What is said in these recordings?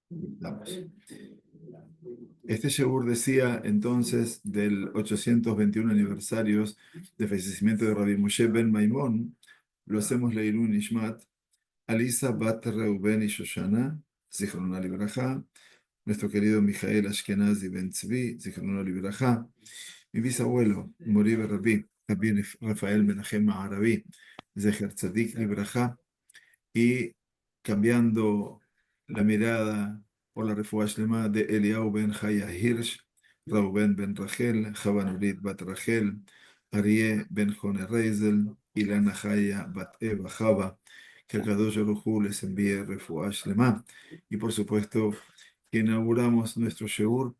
Vamos. Este Shebur decía entonces del 821 aniversarios de fallecimiento de Rabbi Moshe ben Maimón, lo hacemos Leilun Nishmat, Alisa bat Reuben y Shoshana, Zichrona Libraja, nuestro querido Mijael Ashkenazi ben Tzvi, Zichrona Libraja, mi bisabuelo, Mori Rabbi, Rabbi Rafael Menachem Ma'arabi, Zecher Tzadik Libraja, y cambiando la mirada por la refuah shlema de Eliyahu ben Chaya Hirsch, Reuben ben Rachel, Chava Nurit bat Rachel, Aryeh ben Jone Reisel, Ilana Chaya bat Eva Chava, que el Kadosh Baruj Hu les envíe refuah shlema. Y por supuesto que inauguramos nuestro Sheur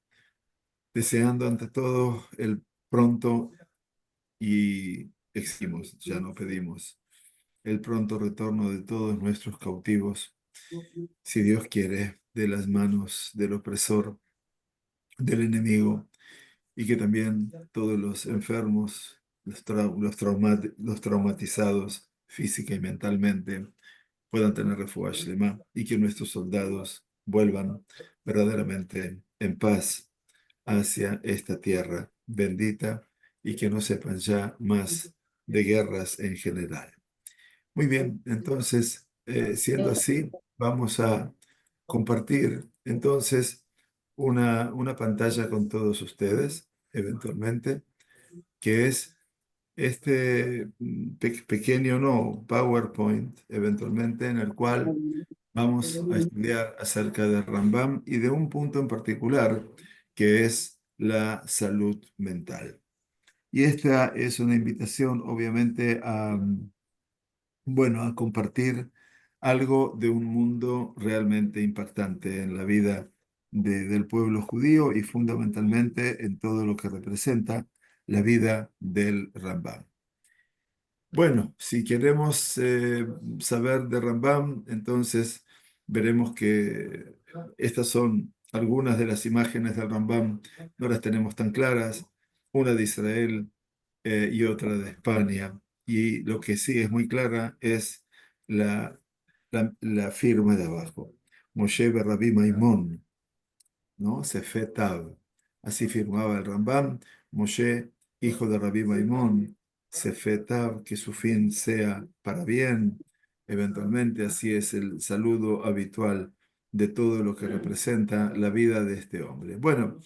deseando ante todo el pronto y exigimos, ya no pedimos, el pronto retorno de todos nuestros cautivos, si Dios quiere, de las manos del opresor, del enemigo, y que también todos los enfermos, los traumatizados física y mentalmente, puedan tener refuah shlema y que nuestros soldados vuelvan verdaderamente en paz hacia esta tierra bendita y que no sepan ya más de guerras en general. Muy bien, entonces, siendo así, vamos a compartir entonces una pantalla con todos ustedes, eventualmente, que es este pequeño, no, PowerPoint, eventualmente, en el cual vamos a estudiar acerca de Rambam y de un punto en particular, que es la salud mental. Y esta es una invitación, obviamente, a compartir algo de un mundo realmente impactante en la vida del pueblo judío y fundamentalmente en todo lo que representa la vida del Rambam. Bueno, si queremos saber de Rambam, entonces veremos que estas son algunas de las imágenes del Rambam, no las tenemos tan claras, una de Israel y otra de España. Y lo que sí es muy clara es la firma de abajo, Moshe Rabbi Maimón, ¿no? Sefet Tav. Así firmaba el Rambam, Moshe, hijo de Rabbi Maimón, Sefet Tav, que su fin sea para bien. Eventualmente, así es el saludo habitual de todo lo que representa la vida de este hombre. Bueno,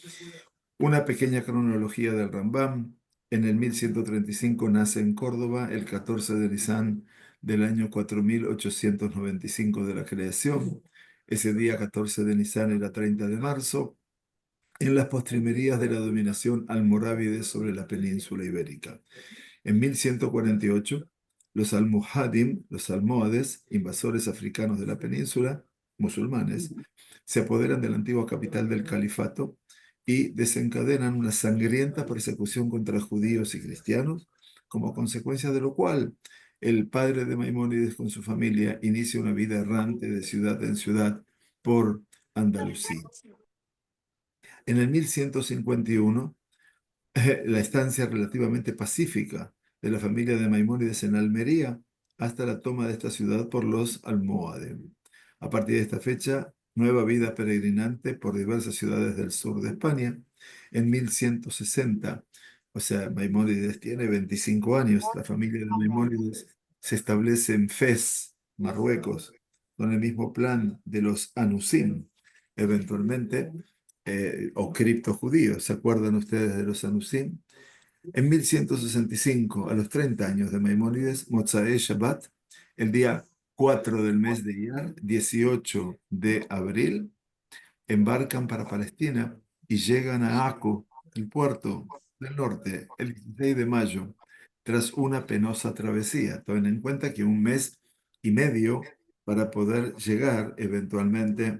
una pequeña cronología del Rambam. En el 1135 nace en Córdoba, el 14 de Nisan del año 4895 de la creación. Ese día, 14 de Nisan, era 30 de marzo, en las postrimerías de la dominación almorávide sobre la península ibérica. En 1148, los almohadim, los almohades, invasores africanos de la península, musulmanes, se apoderan de la antigua capital del califato y desencadenan una sangrienta persecución contra judíos y cristianos, como consecuencia de lo cual el padre de Maimónides con su familia inicia una vida errante de ciudad en ciudad por Andalucía. En el 1151, la estancia relativamente pacífica de la familia de Maimónides en Almería hasta la toma de esta ciudad por los almohades. A partir de esta fecha, nueva vida peregrinante por diversas ciudades del sur de España. En 1160, o sea, Maimónides tiene 25 años, la familia de Maimónides se establece en Fez, Marruecos, con el mismo plan de los Anusim. Eventualmente, o criptojudíos. ¿Se acuerdan ustedes de los Anusim? En 1165, a los 30 años de Maimónides, Mozae Shabbat, el día 4 del mes de Iyar, 18 de abril, embarcan para Palestina y llegan a Akko, el puerto del norte, el 16 de mayo, tras una penosa travesía. Tomen en cuenta que un mes y medio para poder llegar eventualmente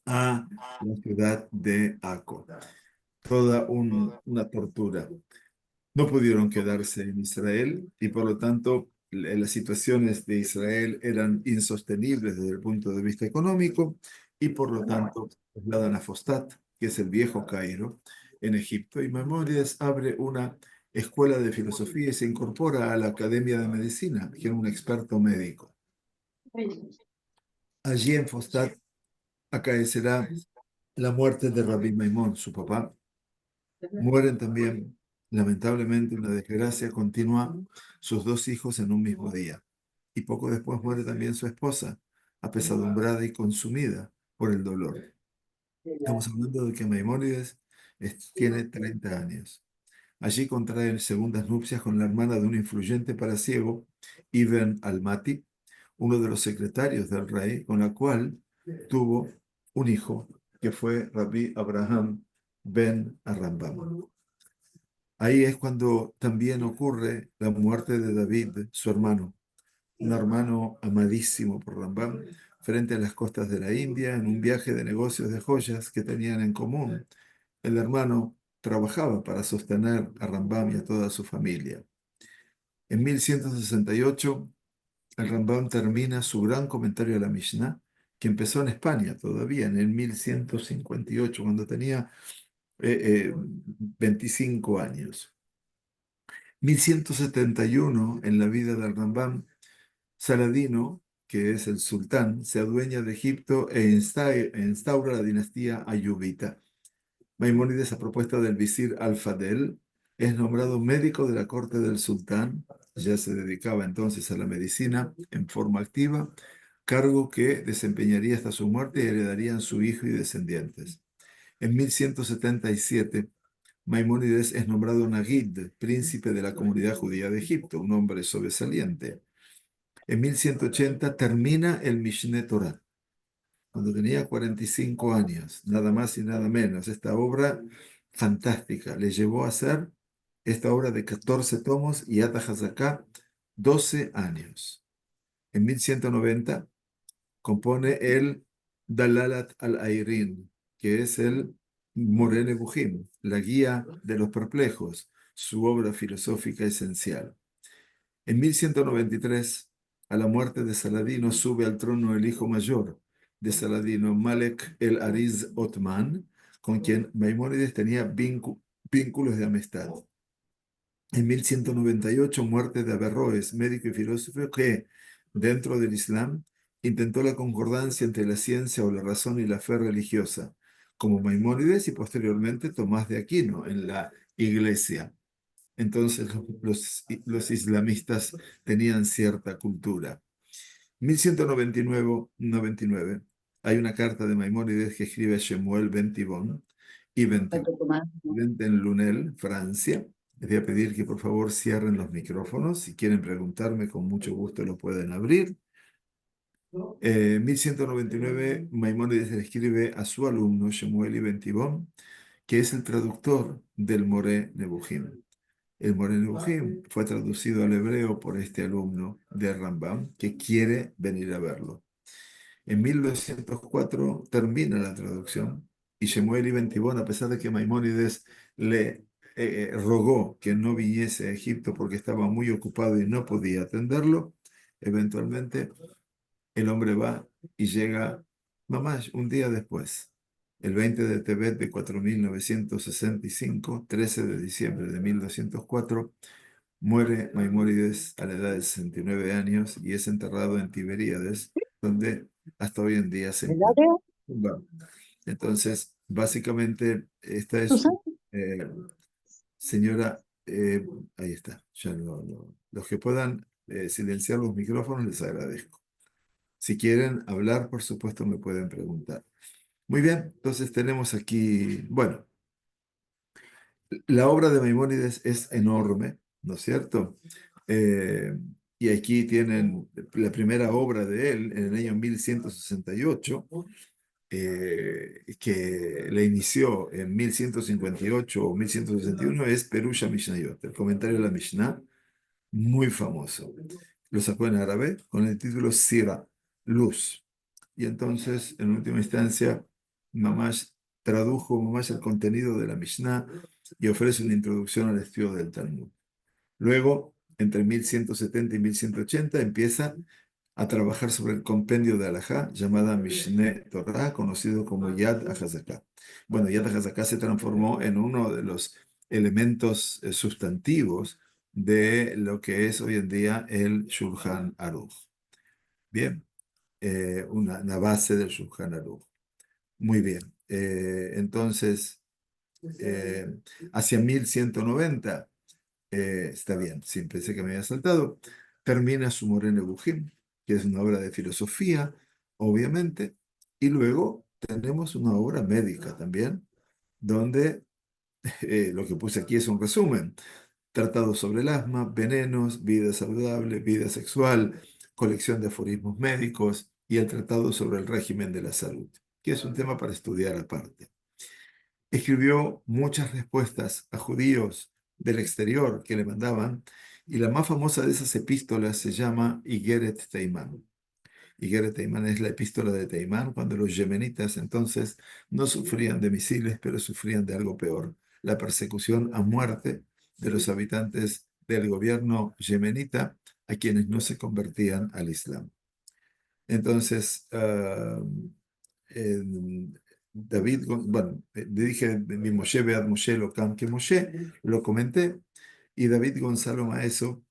a la ciudad de Akko. Toda una tortura. No pudieron quedarse en Israel y por lo tanto las situaciones de Israel eran insostenibles desde el punto de vista económico y por lo tanto trasladan a Fostat, que es el viejo Cairo, en Egipto, y Maimónides abre una escuela de filosofía y se incorpora a la Academia de Medicina, que era un experto médico. Allí en Fostat acaecerá la muerte de Rabbi Maimón, su papá. Mueren también, lamentablemente, una desgracia continua, sus dos hijos en un mismo día. Y poco después muere también su esposa, apesadumbrada y consumida por el dolor. Estamos hablando de que Maimónides tiene 30 años. Allí contrae segundas nupcias con la hermana de un influyente paraciego, Ibn al-Mati, uno de los secretarios del rey, con la cual tuvo un hijo, que fue Rabbi Abraham ben Arrambam. Ahí es cuando también ocurre la muerte de David, su hermano, un hermano amadísimo por Rambam, frente a las costas de la India, en un viaje de negocios de joyas que tenían en común. El hermano trabajaba para sostener a Rambam y a toda su familia. En 1168, el Rambam termina su gran comentario a la Mishnah, que empezó en España todavía, en el 1158, cuando tenía 25 años. 1171, en la vida del Rambam, Saladino, que es el sultán, se adueña de Egipto e instaura la dinastía ayubita. Maimónides, a propuesta del visir Al-Fadel, es nombrado médico de la corte del sultán, ya se dedicaba entonces a la medicina en forma activa, cargo que desempeñaría hasta su muerte y heredarían su hijo y descendientes. En 1177, Maimónides es nombrado Nagid, príncipe de la comunidad judía de Egipto, un hombre sobresaliente. En 1180 termina el Mishneh Torah, cuando tenía 45 años, nada más y nada menos. Esta obra fantástica le llevó a hacer esta obra de 14 tomos y Ata Hazaká 12 años. En 1190 compone el Dalalat al-Airin, que es el Moreh Nebuchim, la guía de los perplejos, su obra filosófica esencial. En 1193, a la muerte de Saladino, sube al trono el hijo mayor de Saladino, Malek el Ariz Otman, con quien Maimónides tenía vínculos de amistad. En 1198, muerte de Averroes, médico y filósofo que, dentro del Islam, intentó la concordancia entre la ciencia o la razón y la fe religiosa, como Maimónides y posteriormente Tomás de Aquino en la Iglesia. Entonces los islamistas tenían cierta cultura. 1199, hay una carta de Maimónides que escribe Shemuel ben Tibón y ben Tibón, en Lunel, Francia. Les voy a pedir que por favor cierren los micrófonos. Si quieren preguntarme, con mucho gusto lo pueden abrir. 1199, Maimónides le escribe a su alumno Shemuel ibn Tibón, que es el traductor del Moreh Nebuchim. El Moreh Nebuchim fue traducido al hebreo por este alumno de Rambam que quiere venir a verlo. En 1204 termina la traducción y Shemuel ibn Tibón, a pesar de que Maimónides le rogó que no viniese a Egipto porque estaba muy ocupado y no podía atenderlo, eventualmente el hombre va y llega, mamás, un día después, el 20 de Tebet de 4965, 13 de diciembre de 1204, muere Maimónides a la edad de 69 años y es enterrado en Tiberíades, donde hasta hoy en día se encuentra. Bueno, entonces, básicamente, esta es, eh, señora, ahí está, ya los que puedan silenciar los micrófonos les agradezco. Si quieren hablar, por supuesto, me pueden preguntar. Muy bien, entonces tenemos aquí, bueno, la obra de Maimónides es enorme, ¿no es cierto? Eh, y aquí tienen la primera obra de él en el año 1168, que le inició en 1158 o 1161, es Perusha Mishnayot, el comentario de la Mishnah, muy famoso. Lo sacó en árabe con el título Sira, Luz. Y entonces, en última instancia, Mamash tradujo Mamash el contenido de la Mishnah y ofrece una introducción al estudio del Talmud. Luego, entre 1170 y 1180, empieza a trabajar sobre el compendio de Halajá, llamada Mishneh Torah, conocido como Yad HaZaká. Bueno, Yad HaZaká se transformó en uno de los elementos sustantivos de lo que es hoy en día el Shulchan Aruch. Bien, una base del Shulchan Aruch. Muy bien. Entonces, eh, hacia 1190, está bien, sí, pensé que me había saltado, termina su Moreh Nebuchim, que es una obra de filosofía, obviamente, y luego tenemos una obra médica también, donde lo que puse aquí es un resumen. Tratado sobre el asma, venenos, vida saludable, vida sexual, colección de aforismos médicos y el tratado sobre el régimen de la salud, que es un tema para estudiar aparte. Escribió muchas respuestas a judíos del exterior que le mandaban, y la más famosa de esas epístolas se llama Igeret Teimán. Igeret Teimán es la epístola de Teimán, cuando los yemenitas entonces no sufrían de misiles, pero sufrían de algo peor, la persecución a muerte de los habitantes del gobierno yemenita a quienes no se convertían al Islam. Entonces, David, bueno, le dije de mi Moshe Beat Moshe lo Cam que Moshe, lo comenté, y David Gonzalo Maeso,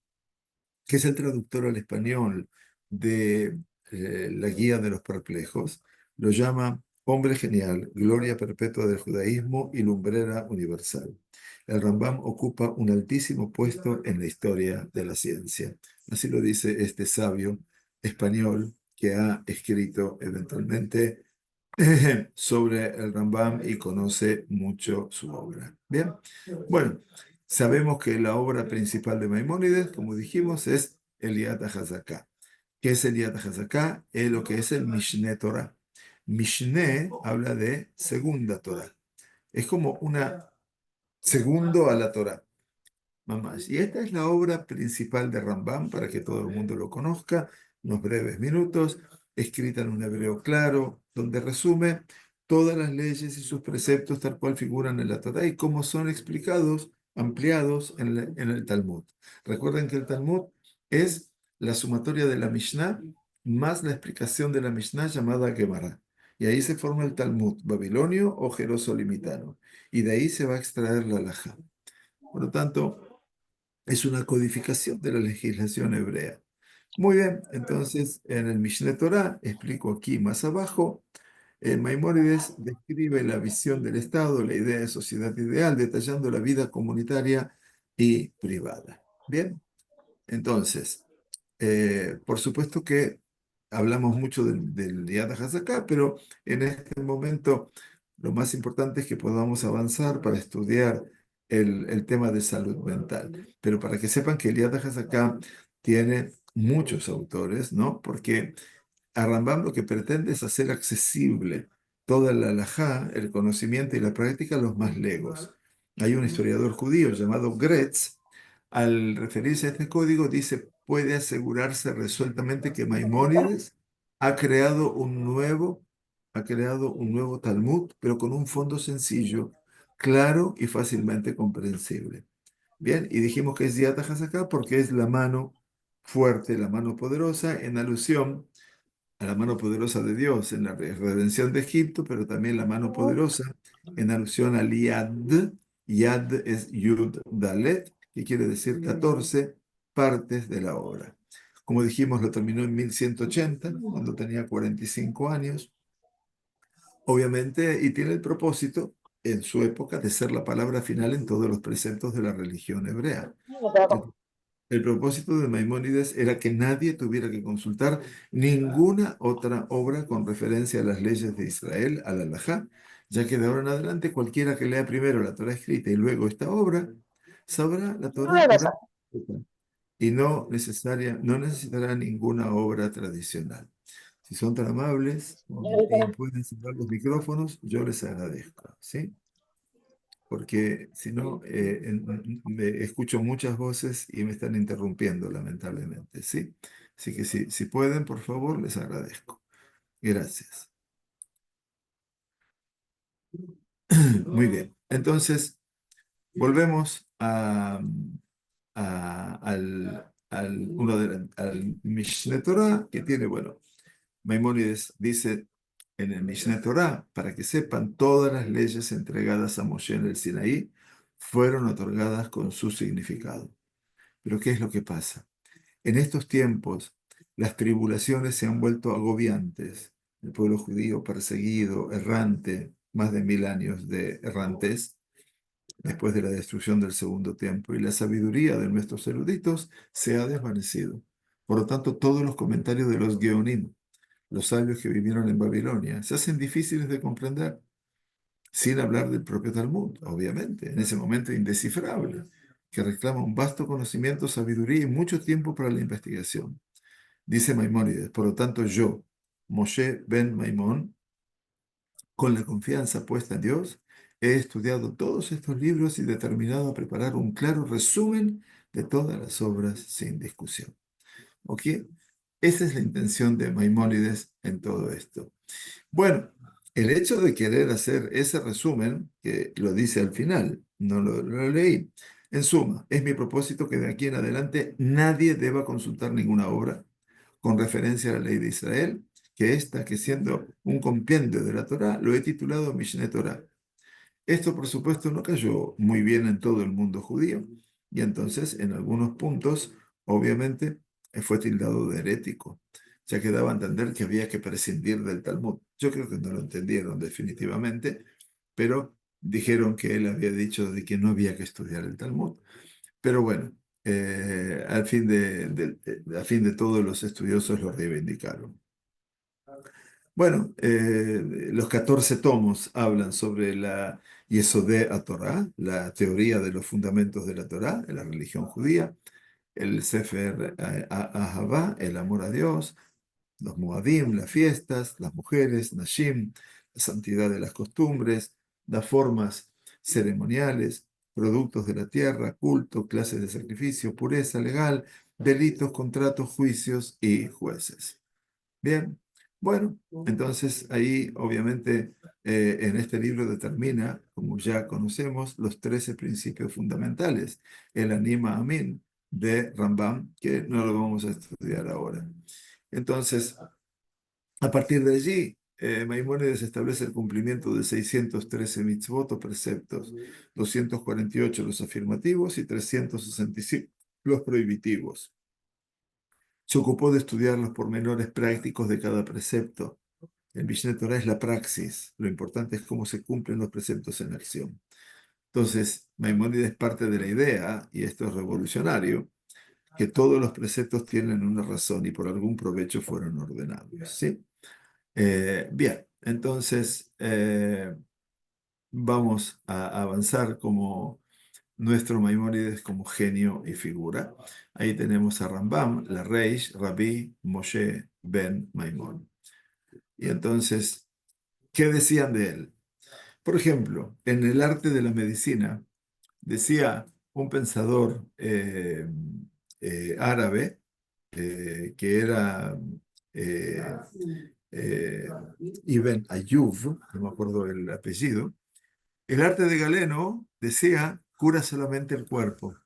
que es el traductor al español de la Guía de los Perplejos, lo llama hombre genial, gloria perpetua del judaísmo y lumbrera universal. El Rambam ocupa un altísimo puesto en la historia de la ciencia. Así lo dice este sabio español que ha escrito eventualmente sobre el Rambam y conoce mucho su obra. Bien, bueno, sabemos que la obra principal de Maimónides, como dijimos, es el Yad HaZaká. ¿Qué es el Yad HaZaká? Es lo que es el Mishneh Torah. Mishneh habla de segunda Torah. Es como una segundo a la Torah. Mamás. Y esta es la obra principal de Rambam, para que todo el mundo lo conozca, unos breves minutos, escrita en un hebreo claro, donde resume todas las leyes y sus preceptos tal cual figuran en la Torá y cómo son explicados, ampliados en el Talmud. Recuerden que el Talmud es la sumatoria de la Mishnah más la explicación de la Mishnah llamada Gemara. Y ahí se forma el Talmud babilonio o jerosolimitano. Y de ahí se va a extraer la halajá. Por lo tanto, es una codificación de la legislación hebrea. Muy bien, entonces en el Mishneh Torah, explico aquí más abajo, Maimónides describe la visión del Estado, la idea de sociedad ideal, detallando la vida comunitaria y privada. Bien, entonces, por supuesto que hablamos mucho del Yad HaZaká, pero en este momento lo más importante es que podamos avanzar para estudiar el tema de salud mental. Pero para que sepan que el Yad HaZaká tiene muchos autores, ¿no? Porque a Rambam lo que pretende es hacer accesible toda la halajá, el conocimiento y la práctica a los más legos. Hay un historiador judío llamado Gretz, al referirse a este código, dice, puede asegurarse resueltamente que Maimónides ha creado ha creado un nuevo Talmud, pero con un fondo sencillo, claro y fácilmente comprensible. Bien, y dijimos que es Yad HaZaká porque es la mano fuerte, la mano poderosa, en alusión a la mano poderosa de Dios en la redención de Egipto, pero también la mano poderosa en alusión al Yad. Yad es Yud Dalet, que quiere decir 14 partes de la obra. Como dijimos, lo terminó en 1180, cuando tenía 45 años, obviamente, y tiene el propósito, en su época, de ser la palabra final en todos los preceptos de la religión hebrea. El propósito de Maimónides era que nadie tuviera que consultar ninguna otra obra con referencia a las leyes de Israel, al Halajá, ya que de ahora en adelante cualquiera que lea primero la Torah escrita y luego esta obra, sabrá la Torah oral y no necesitará ninguna obra tradicional. Si son tan amables y pueden cerrar los micrófonos, yo les agradezco, ¿sí? Porque si no, me escucho muchas voces y me están interrumpiendo, lamentablemente, ¿sí? Así que si pueden, por favor, les agradezco. Gracias. Muy bien. Entonces, volvemos al Mishneh Torah, que tiene, bueno, Maimónides dice en el Mishneh Torah, para que sepan, todas las leyes entregadas a Moshe en el Sinaí fueron otorgadas con su significado. Pero ¿qué es lo que pasa? En estos tiempos, Las tribulaciones se han vuelto agobiantes. El pueblo judío perseguido, errante, más de 1000 años de errantez después de la destrucción del segundo templo, y la sabiduría de nuestros eruditos se ha desvanecido. Por lo tanto, todos los comentarios de los Geonim, los sabios que vivieron en Babilonia, se hacen difíciles de comprender, sin hablar del propio Talmud, obviamente, en ese momento indescifrable, que reclama un vasto conocimiento, sabiduría y mucho tiempo para la investigación. Dice Maimónides, por lo tanto yo, Moshe ben Maimón, con la confianza puesta en Dios, he estudiado todos estos libros y determinado a preparar un claro resumen de todas las obras sin discusión. ¿Ok? Esa es la intención de Maimónides en todo esto. Bueno, el hecho de querer hacer ese resumen, que lo dice al final, no lo leí. En suma, es mi propósito que de aquí en adelante nadie deba consultar ninguna obra con referencia a la ley de Israel, que esta, que siendo un compendio de la Torá, lo he titulado Mishneh Torah. Esto, por supuesto, no cayó muy bien en todo el mundo judío, y entonces, en algunos puntos, obviamente, fue tildado de herético, ya que daba a entender que había que prescindir del Talmud. Yo creo que no lo entendieron definitivamente, pero dijeron que él había dicho de que no había que estudiar el Talmud. Pero bueno, al fin de todo, los estudiosos lo reivindicaron. Bueno, los 14 tomos hablan sobre la Yesodé a Torah, la teoría de los fundamentos de la Torah, en la religión judía, el Sefer Ahavá, el amor a Dios, los Moadim, las fiestas, las mujeres, Nashim, la santidad de las costumbres, las formas ceremoniales, productos de la tierra, culto, clases de sacrificio, pureza legal, delitos, contratos, juicios y jueces. Bien, bueno, entonces ahí obviamente en este libro determina, como ya conocemos, los 13 principios fundamentales, el Anima Amin de Rambam, que no lo vamos a estudiar ahora. Entonces, a partir de allí, Maimónides establece el cumplimiento de 613 mitzvot o preceptos, 248 los afirmativos y 365 los prohibitivos. Se ocupó de estudiar los pormenores prácticos de cada precepto. El Mishneh Torah es la praxis. Lo importante es cómo se cumplen los preceptos en acción. Entonces, Maimónides parte de la idea, y esto es revolucionario, que todos los preceptos tienen una razón y por algún provecho fueron ordenados. ¿Sí? Bien, entonces vamos a avanzar como nuestro Maimónides como genio y figura. Ahí tenemos a Rambam, la Reish, Rabbi Moshe ben Maimón. Y entonces, ¿qué decían de él? Por ejemplo, en el arte de la medicina, decía un pensador árabe que era eh, eh, Ibn Ayyub, no me acuerdo el apellido. El arte de Galeno, decía, cura solamente el cuerpo,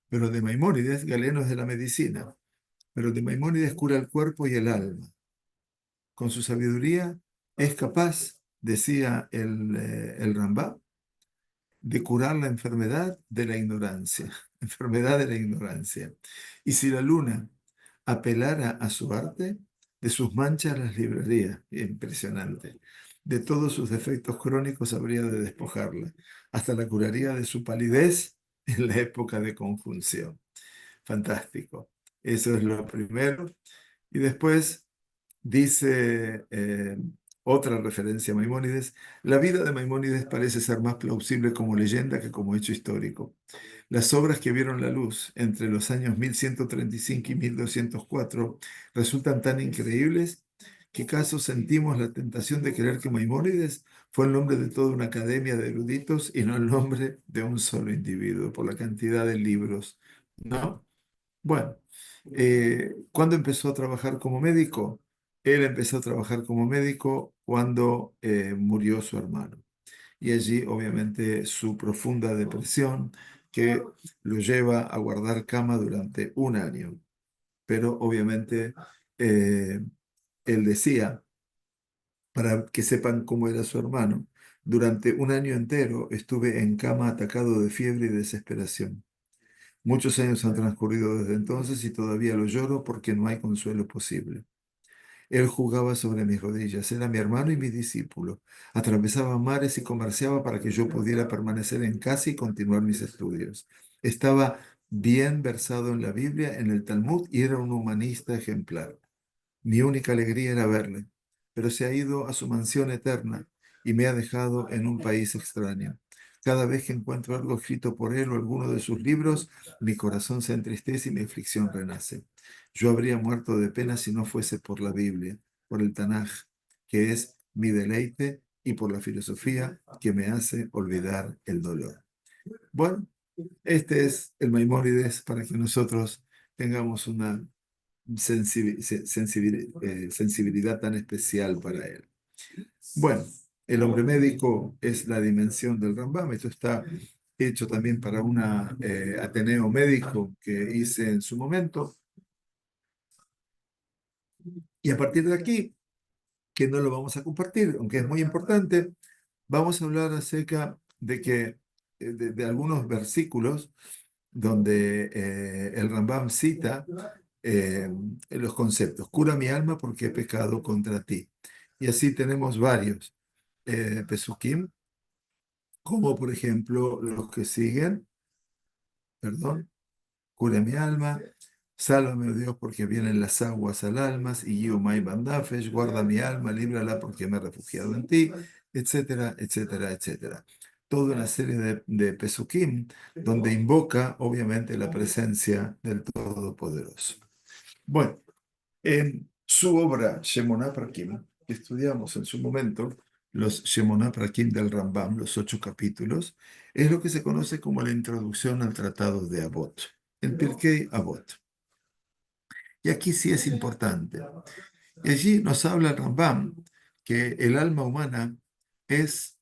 pero de Maimónides, Galeno es de la medicina, pero de Maimónides cura el cuerpo y el alma. Con su sabiduría es capaz, decía el Rambam, de curar la enfermedad de la ignorancia, enfermedad de la ignorancia. Y si la luna apelara a su arte, de sus manchas las libraría, impresionante. De todos sus defectos crónicos habría de despojarla, hasta la curaría de su palidez en la época de conjunción. Fantástico. Eso es lo primero. Y después dice otra referencia a Maimónides, la vida de Maimónides parece ser más plausible como leyenda que como hecho histórico. Las obras que vieron la luz entre los años 1135 y 1204 resultan tan increíbles que caso sentimos la tentación de creer que Maimónides fue el nombre de toda una academia de eruditos y no el nombre de un solo individuo por la cantidad de libros, ¿no? Bueno, ¿cuándo empezó a trabajar como médico? Él empezó a trabajar como médico cuando murió su hermano. Y allí, obviamente, su profunda depresión que lo lleva a guardar cama durante un año. Pero, obviamente, eh, él decía, para que sepan cómo era su hermano, durante un año entero estuve en cama atacado de fiebre y desesperación. Muchos años han transcurrido desde entonces y todavía lo lloro porque no hay consuelo posible. Él jugaba sobre mis rodillas, era mi hermano y mi discípulo. Atravesaba mares y comerciaba para que yo pudiera permanecer en casa y continuar mis estudios. Estaba bien versado en la Biblia, en el Talmud y era un humanista ejemplar. Mi única alegría era verle, pero se ha ido a su mansión eterna y me ha dejado en un país extraño. Cada vez que encuentro algo escrito por él o alguno de sus libros, mi corazón se entristece y mi aflicción renace. Yo habría muerto de pena si no fuese por la Biblia, por el Tanaj, que es mi deleite, y por la filosofía que me hace olvidar el dolor. Bueno, este es el Maimónides para que nosotros tengamos una sensibilidad tan especial para él. Bueno, el hombre médico es la dimensión del Rambam. Esto está hecho también para una Ateneo médico que hice en su momento. Y a partir de aquí, que no lo vamos a compartir, aunque es muy importante, vamos a hablar acerca de que de algunos versículos donde el Rambam cita los conceptos. Cura mi alma porque he pecado contra ti. Y así tenemos varios pesukim, como por ejemplo los que siguen, perdón, cura mi alma, sálvame, oh Dios, porque vienen las aguas al alma, y Yihumay Bandafesh, guarda mi alma, líbrala porque me he refugiado en ti, etcétera, etcétera, etcétera. Toda una serie de pesukim donde invoca, obviamente, la presencia del Todopoderoso. Bueno, en su obra Shemonah Prakim, que estudiamos en su momento, los Shemonah Prakim del Rambam, los 8 capítulos, es lo que se conoce como la introducción al tratado de Avot, el Pirkei Avot. Y aquí sí es importante. Y allí nos habla el Rambam que el alma humana es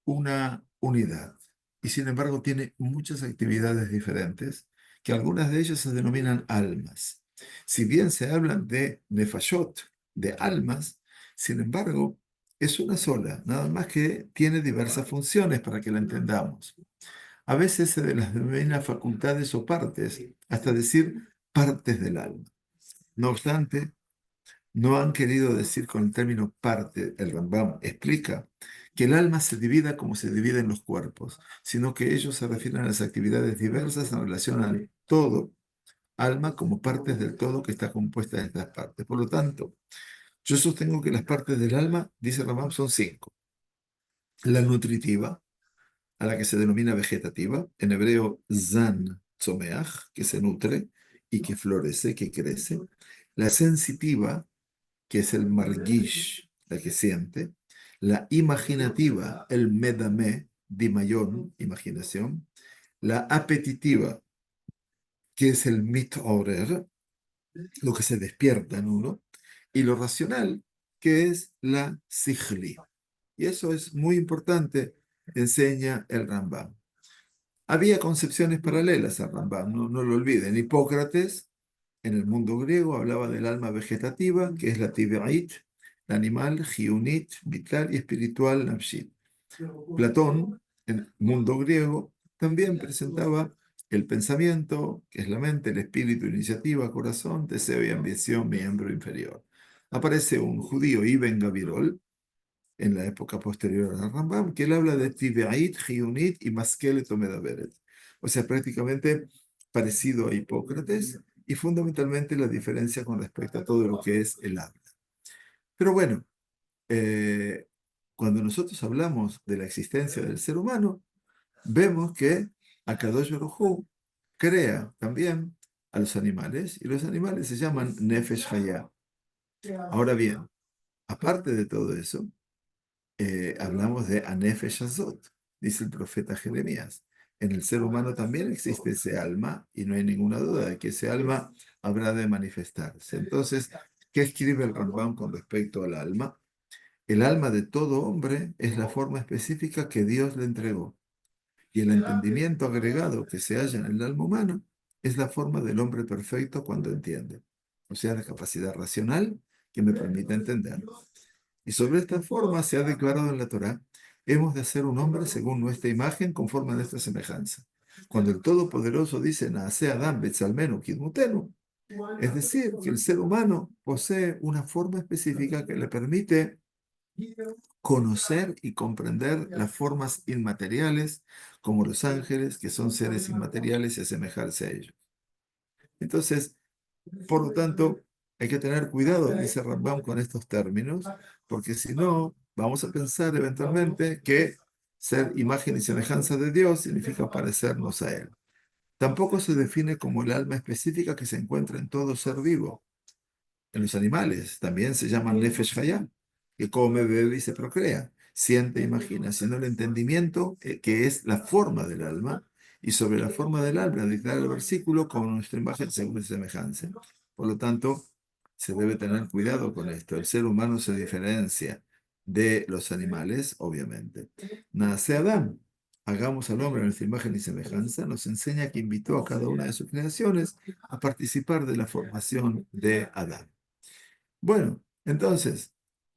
una unidad y sin embargo tiene muchas actividades diferentes, que algunas de ellas se denominan almas. Si bien se hablan de nefashot, de almas, sin embargo es una sola, nada más que tiene diversas funciones para que la entendamos. A veces se las denomina facultades o partes, hasta decir partes del alma. No obstante, no han querido decir con el término parte, el Rambam explica, que el alma se divida como se dividen los cuerpos, sino que ellos se refieren a las actividades diversas en relación al todo, alma como partes del todo que está compuesta de estas partes. Por lo tanto, yo sostengo que las partes del alma, dice Rambam, son 5. La nutritiva, a la que se denomina vegetativa, en hebreo zan tzomeach, que se nutre y que florece, que crece. La sensitiva, que es el margish, la que siente. La imaginativa, el medame, dimayón, imaginación. La apetitiva, que es el mitorer, lo que se despierta en uno. Y lo racional, que es la sikhli. Y eso es muy importante, enseña el Rambam. Había concepciones paralelas al Rambam, no lo olviden. Hipócrates, en el mundo griego, hablaba del alma vegetativa, que es la tiberit, el animal, giunit, vital y espiritual, nafshit. Platón, en el mundo griego, también presentaba el pensamiento, que es la mente, el espíritu, iniciativa, corazón, deseo y ambición, miembro inferior. Aparece un judío, Ibn Gabirol, en la época posterior al Rambam, que él habla de Tibeait, Giunit y Maskelet o Medaberet. O sea, prácticamente parecido a Hipócrates y fundamentalmente la diferencia con respecto a todo lo que es el habla. Pero bueno, eh, cuando nosotros hablamos de la existencia del ser humano, vemos que Akadosh Baruj Hu crea también a los animales y los animales se llaman Nefesh Hayah. Ahora bien, aparte de todo eso, hablamos de Anefesh Azot, dice el profeta Jeremías. En el ser humano también existe ese alma y no hay ninguna duda de que ese alma habrá de manifestarse. Entonces, ¿qué escribe el Rambam con respecto al alma? El alma de todo hombre es la forma específica que Dios le entregó y el entendimiento agregado que se halla en el alma humana es la forma del hombre perfecto cuando entiende, o sea, la capacidad racional que me permite entender. Y sobre esta forma se ha declarado en la Torá, hemos de hacer un hombre según nuestra imagen, conforme a nuestra semejanza. Cuando el Todopoderoso dice, Naase Adam Betzalmenu Kidmutenu, es decir, que el ser humano posee una forma específica que le permite conocer y comprender las formas inmateriales, como los ángeles, que son seres inmateriales, y asemejarse a ellos. Entonces, por lo tanto, hay que tener cuidado, dice Rambam, con estos términos, porque si no, vamos a pensar eventualmente que ser imagen y semejanza de Dios significa parecernos a Él. Tampoco se define como el alma específica que se encuentra en todo ser vivo. En los animales también se llaman Nefesh Hayah, que come, bebe y se procrea, siente, imagina, sino el entendimiento que es la forma del alma, y sobre la forma del alma dictar el versículo con nuestra imagen según y semejanza. Por lo tanto, se debe tener cuidado con esto. El ser humano se diferencia de los animales, obviamente. Nace Adán. Hagamos al hombre a nuestra imagen y semejanza, nos enseña que invitó a cada una de sus creaciones a participar de la formación de Adán. Bueno, entonces,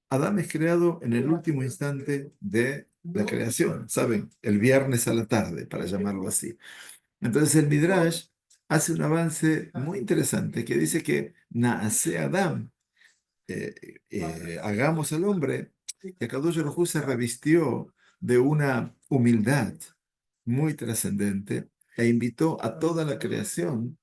Adán es creado en el último instante de la creación, ¿saben? El viernes a la tarde, para llamarlo así. Entonces el Midrash hace un avance muy interesante que dice que nace Adán, hagamos al hombre, que Kadosh Baruj Hu se revistió de una humildad muy trascendente e invitó a toda la creación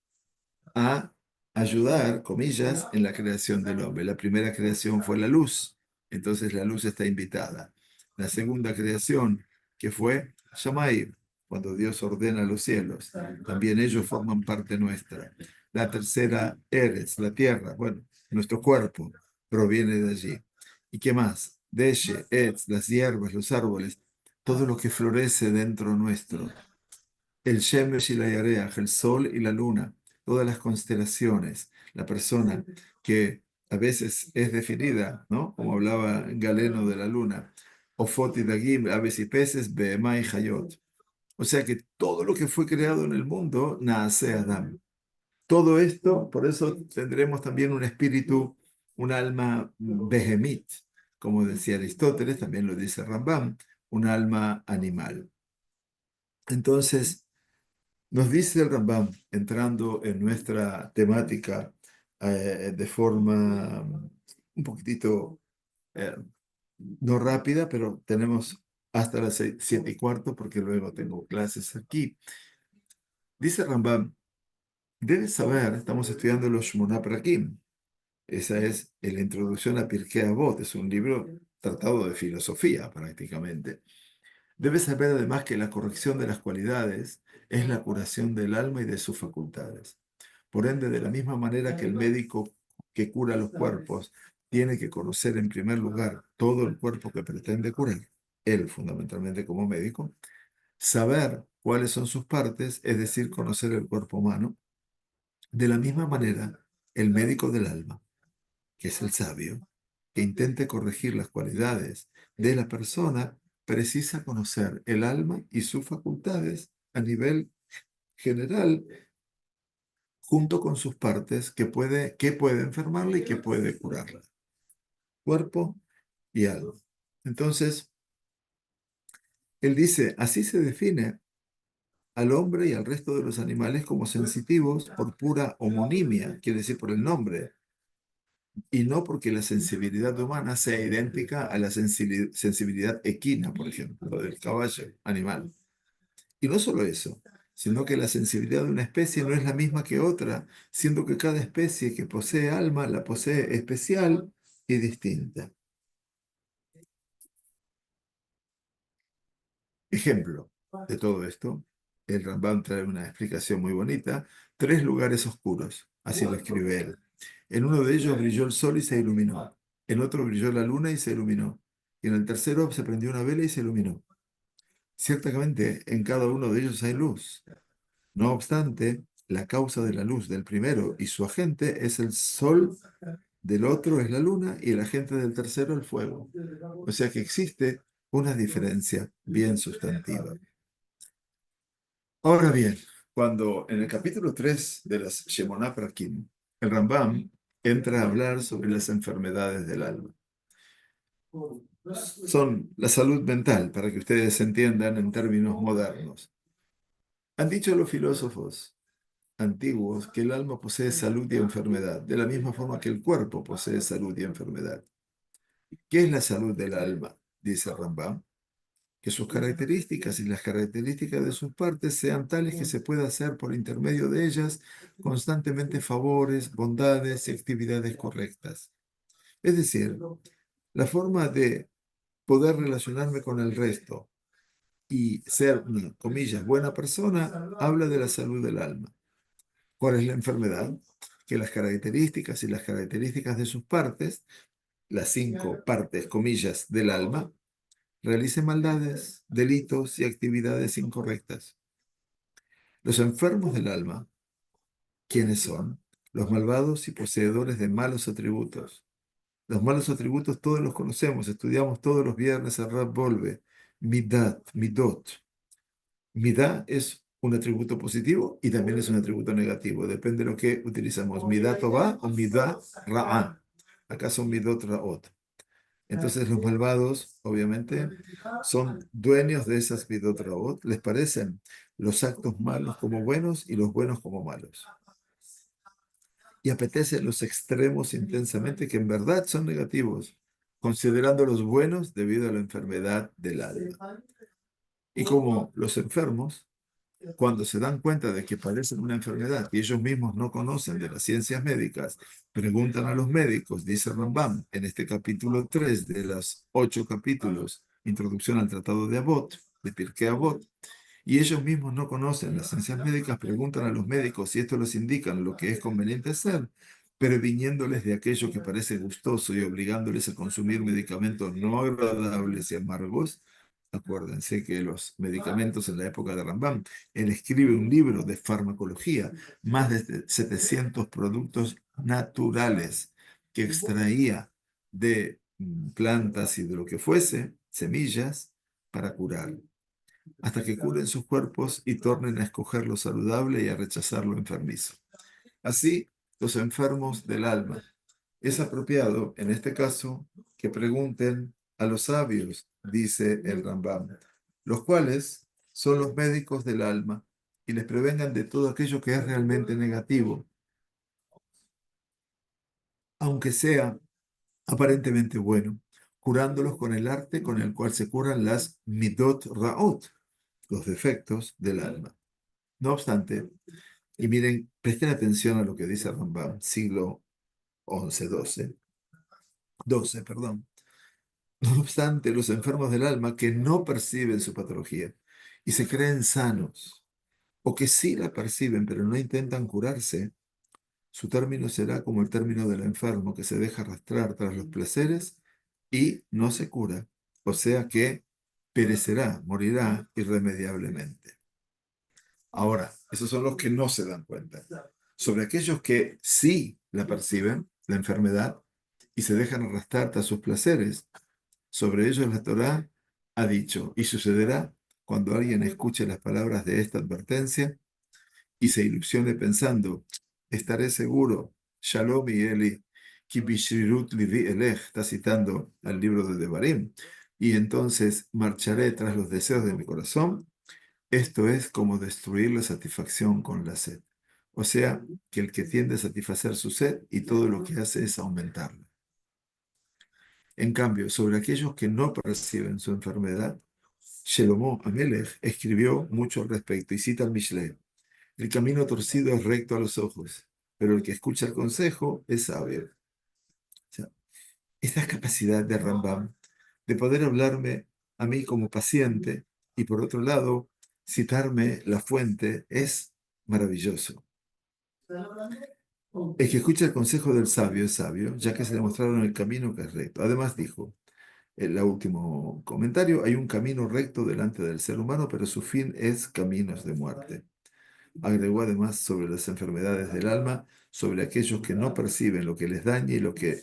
a ayudar, comillas, en la creación del hombre. La primera creación fue la luz, entonces la luz está invitada. La segunda creación, que fue Shamayim, cuando Dios ordena los cielos, también ellos forman parte nuestra. La tercera, Eretz, la tierra, bueno, nuestro cuerpo proviene de allí. ¿Y qué más? Deshe, Etz, las hierbas, los árboles, todo lo que florece dentro nuestro, el Shemesh y la Yareach, el sol y la luna, todas las constelaciones, la persona que a veces es definida, ¿no? Como hablaba Galeno de la luna, Ofot y Dagim, aves y peces, Behemá y Hayot. O sea que todo lo que fue creado en el mundo nace Adán. Todo esto, por eso tendremos también un espíritu, un alma behemit, como decía Aristóteles, también lo dice Rambam, un alma animal. Entonces, nos dice el Rambam, entrando en nuestra temática de forma un poquitito, eh, no rápida, pero tenemos hasta las 7:15 porque luego tengo clases aquí. Dice el Rambam, debes saber, estamos estudiando los Shmona Prakim. Esa es la introducción a Pirkei Avot, es un libro tratado de filosofía prácticamente. Debes saber además que la corrección de las cualidades es la curación del alma y de sus facultades. Por ende, de la misma manera que el médico que cura los cuerpos tiene que conocer en primer lugar todo el cuerpo que pretende curar, él fundamentalmente como médico, saber cuáles son sus partes, es decir, conocer el cuerpo humano, de la misma manera, el médico del alma, que es el sabio, que intente corregir las cualidades de la persona, precisa conocer el alma y sus facultades a nivel general, junto con sus partes, que puede enfermarla y que puede curarla, cuerpo y alma. Entonces, él dice, así se define al hombre y al resto de los animales como sensitivos por pura homonimia, quiere decir por el nombre, y no porque la sensibilidad humana sea idéntica a la sensibilidad equina, por ejemplo, del caballo animal. Y no solo eso, sino que la sensibilidad de una especie no es la misma que otra, siendo que cada especie que posee alma la posee especial y distinta. Ejemplo de todo esto, el Rambam trae una explicación muy bonita, tres lugares oscuros, así lo escribe él. En uno de ellos brilló el sol y se iluminó, en otro brilló la luna y se iluminó, y en el tercero se prendió una vela y se iluminó. Ciertamente, en cada uno de ellos hay luz. No obstante, la causa de la luz del primero y su agente es el sol, del otro es la luna y el agente del tercero el fuego. O sea que existe una diferencia bien sustantiva. Ahora bien, cuando en el capítulo 3 de las Shemona Prakim, el Rambam entra a hablar sobre las enfermedades del alma. Son la salud mental, para que ustedes entiendan en términos modernos. Han dicho los filósofos antiguos que el alma posee salud y enfermedad, de la misma forma que el cuerpo posee salud y enfermedad. ¿Qué es la salud del alma? Dice Rambam, que sus características y las características de sus partes sean tales que se pueda hacer por intermedio de ellas constantemente favores, bondades y actividades correctas. Es decir, la forma de poder relacionarme con el resto y ser una, comillas, buena persona, habla de la salud del alma. ¿Cuál es la enfermedad? Que las características y las características de sus partes, las cinco partes, comillas, del alma, realicen maldades, delitos y actividades incorrectas. Los enfermos del alma, ¿quiénes son? Los malvados y poseedores de malos atributos. Los malos atributos todos los conocemos, estudiamos todos los viernes a Rab Volve. Midat, midot. Midá es un atributo positivo y también es un atributo negativo. Depende de lo que utilizamos. Midá tová o midá ra'a. Acá son midot ra'ot. Entonces los malvados, obviamente, son dueños de esas midot ra'ot. Les parecen los actos malos como buenos y los buenos como malos. Y apetecen los extremos intensamente que en verdad son negativos, considerando los buenos debido a la enfermedad del alma. Y como los enfermos cuando se dan cuenta de que padecen una enfermedad y ellos mismos no conocen de las ciencias médicas, preguntan a los médicos, dice Rambam, en este capítulo 3 de los 8 capítulos, Introducción al Tratado de Avot, de Pirkei Avot, y ellos mismos no conocen las ciencias médicas, preguntan a los médicos si esto les indican lo que es conveniente hacer, previniéndoles de aquello que parece gustoso y obligándoles a consumir medicamentos no agradables y amargos. Acuérdense que los medicamentos en la época de Rambam, él escribe un libro de farmacología, más de 700 productos naturales que extraía de plantas y de lo que fuese, semillas, para curar hasta que curen sus cuerpos y tornen a escoger lo saludable y a rechazar lo enfermizo. Así, los enfermos del alma. Es apropiado, en este caso, que pregunten a los sabios, dice el Rambam, los cuales son los médicos del alma, y les prevengan de todo aquello que es realmente negativo, aunque sea aparentemente bueno, curándolos con el arte con el cual se curan las midot ra'ot, los defectos del alma. No obstante, y miren, presten atención a lo que dice Rambam, siglo 11, 12, perdón. No obstante, los enfermos del alma que no perciben su patología y se creen sanos, o que sí la perciben pero no intentan curarse, su término será como el término del enfermo que se deja arrastrar tras los placeres y no se cura, o sea que perecerá, morirá irremediablemente. Ahora, esos son los que no se dan cuenta. Sobre aquellos que sí la perciben, la enfermedad, y se dejan arrastrar tras sus placeres, sobre ellos la Torá ha dicho, y sucederá cuando alguien escuche las palabras de esta advertencia y se ilusione pensando, estaré seguro, Shalom y Eli, ki bishrirut livi elech, está citando al libro de Devarim, y entonces marcharé tras los deseos de mi corazón. Esto es como destruir la satisfacción con la sed. O sea, que el que tiende a satisfacer su sed y todo lo que hace es aumentarla. En cambio, sobre aquellos que no perciben su enfermedad, Shelomo Amelech escribió mucho al respecto y cita al Mishlei. El camino torcido es recto a los ojos, pero el que escucha el consejo es sabio. O sea, esta capacidad de Rambam de poder hablarme a mí como paciente y por otro lado citarme la fuente es maravilloso. El que escucha el consejo del sabio es sabio, ya que se le mostraron el camino que es recto. Además dijo, el último comentario, hay un camino recto delante del ser humano, pero su fin es caminos de muerte. Agregó además sobre las enfermedades del alma, sobre aquellos que no perciben lo que les daña y lo que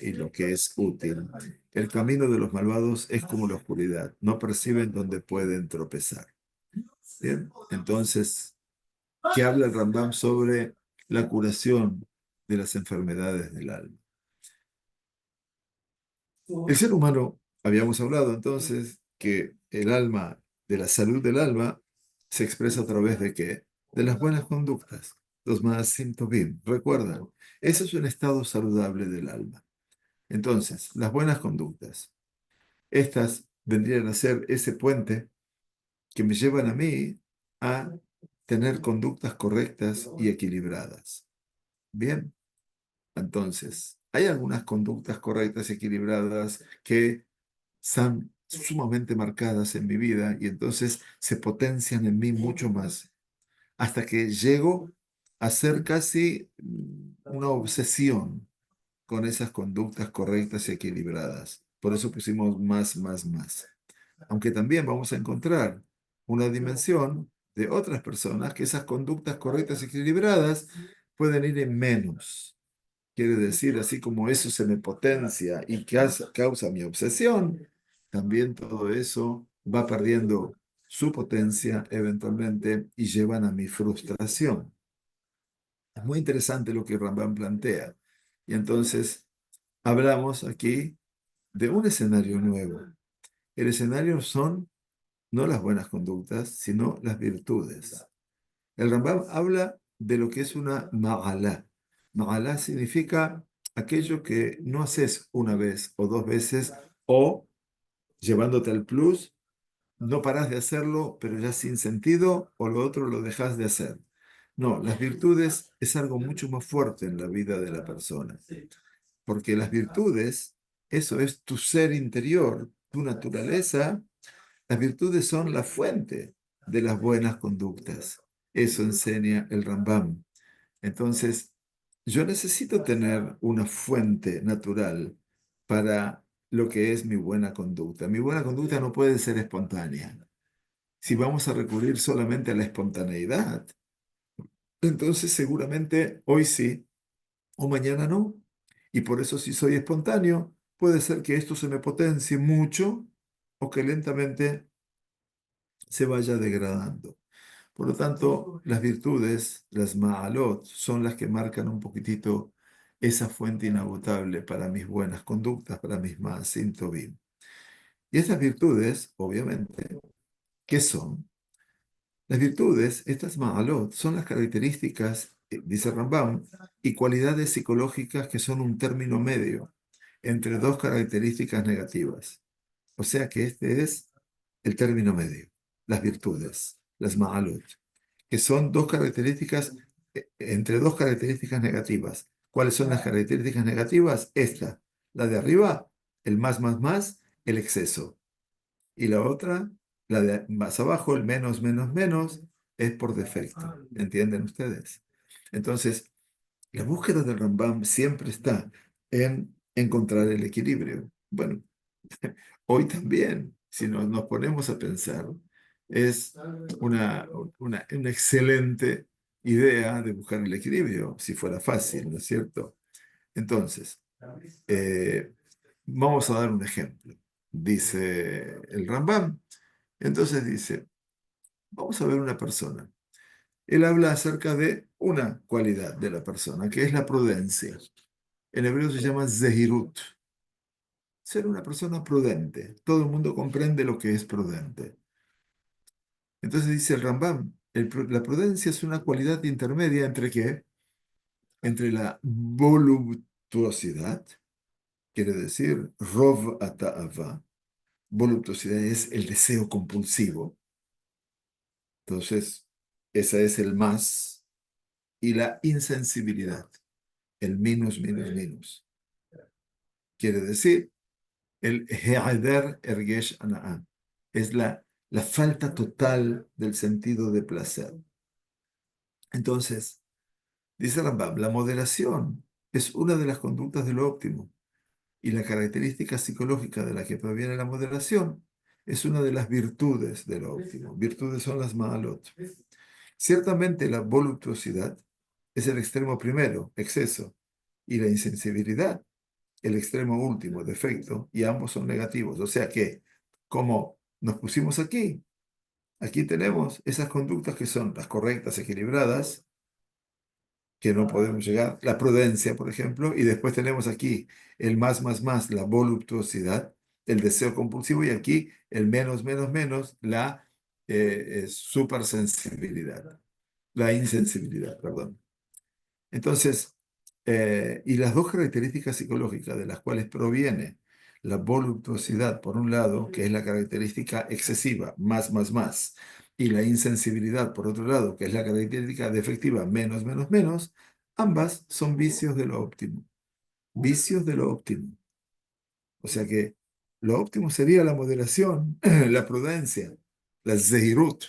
es útil. El camino de los malvados es como la oscuridad, no perciben dónde pueden tropezar. Bien, entonces, ¿qué habla el Rambam sobre la curación de las enfermedades del alma? El ser humano, habíamos hablado entonces que el alma, de la salud del alma, se expresa a través de qué? de las buenas conductas, los maasim tovim. Recuerda, ese es un estado saludable del alma. Entonces, las buenas conductas, estas vendrían a ser ese puente que me llevan a mí a tener conductas correctas y equilibradas. Bien, entonces, hay algunas conductas correctas y equilibradas que están sumamente marcadas en mi vida y entonces se potencian en mí mucho más, hasta que llego a ser casi una obsesión con esas conductas correctas y equilibradas. Por eso pusimos más, más, más. Aunque también vamos a encontrar una dimensión de otras personas que esas conductas correctas y equilibradas pueden ir en menos. Quiere decir, así como eso se me potencia y causa mi obsesión, también todo eso va perdiendo su potencia eventualmente y llevan a mi frustración. Es muy interesante lo que Rambam plantea. Y entonces hablamos aquí de un escenario nuevo. El escenario son no las buenas conductas, sino las virtudes. El Rambam habla de lo que es una ma'alá. Ma'alá significa aquello que no haces una vez o dos veces o llevándote al plus, no paras de hacerlo, pero ya sin sentido, o lo otro lo dejas de hacer. No, las virtudes es algo mucho más fuerte en la vida de la persona, porque las virtudes, eso es tu ser interior, tu naturaleza. Las virtudes son la fuente de las buenas conductas. Eso enseña el Rambam. Entonces, yo necesito tener una fuente natural para lo que es mi buena conducta. Mi buena conducta no puede ser espontánea. Si vamos a recurrir solamente a la espontaneidad, entonces seguramente hoy sí o mañana no. Y por eso si soy espontáneo, puede ser que esto se me potencie mucho o que lentamente se vaya degradando. Por lo tanto, las virtudes, las ma'alot, son las que marcan un poquitito esa fuente inagotable para mis buenas conductas, para mis ma'asim tovim. Y estas virtudes, obviamente, ¿qué son? Las virtudes, estas ma'alot, son las características, dice Rambam, y cualidades psicológicas que son un término medio entre dos características negativas. O sea que este es el término medio, las virtudes, las ma'alot, que son dos características, entre dos características negativas. ¿Cuáles son las características negativas? Esta, la de arriba, el más, el exceso. Y la otra, la de más abajo, el menos, menos, menos, es por defecto. ¿Entienden ustedes? Entonces, la búsqueda del Rambam siempre está en encontrar el equilibrio. Bueno, hoy también, si nos ponemos a pensar, es una excelente idea de buscar el equilibrio, si fuera fácil, ¿no es cierto? Entonces, eh, vamos a dar un ejemplo. Dice el Rambam, entonces dice, vamos a ver una persona. Él habla acerca de una cualidad de la persona, que es la prudencia. En hebreo se llama zehirut, ser una persona prudente. Todo el mundo comprende lo que es prudente. Entonces dice el Rambam, la prudencia es una cualidad intermedia entre qué? Entre la voluptuosidad, quiere decir rov ata'ava. Voluptuosidad es el deseo compulsivo. Entonces, esa es el más. Y la insensibilidad, el minus, minus, minus. Quiere decir el he'ader ergesh ana'ah. Es la falta total del sentido de placer. Entonces, dice Rambam, la moderación es una de las conductas de lo óptimo y la característica psicológica de la que proviene la moderación es una de las virtudes de lo óptimo. Virtudes son las ma'alot. Ciertamente la voluptuosidad es el extremo primero, exceso, y la insensibilidad, el extremo último, defecto, y ambos son negativos. O sea que, como nos pusimos aquí, aquí tenemos esas conductas que son las correctas, equilibradas, que no podemos llegar, la prudencia, por ejemplo, y después tenemos aquí el más, la voluptuosidad, el deseo compulsivo, y aquí el menos, la supersensibilidad. la insensibilidad, perdón. Entonces, y las dos características psicológicas de las cuales proviene la voluptuosidad, por un lado, que es la característica excesiva, más, y la insensibilidad, por otro lado, que es la característica defectiva, menos, ambas son vicios de lo óptimo, vicios de lo óptimo. O sea que lo óptimo sería la moderación, la prudencia, la zehirut,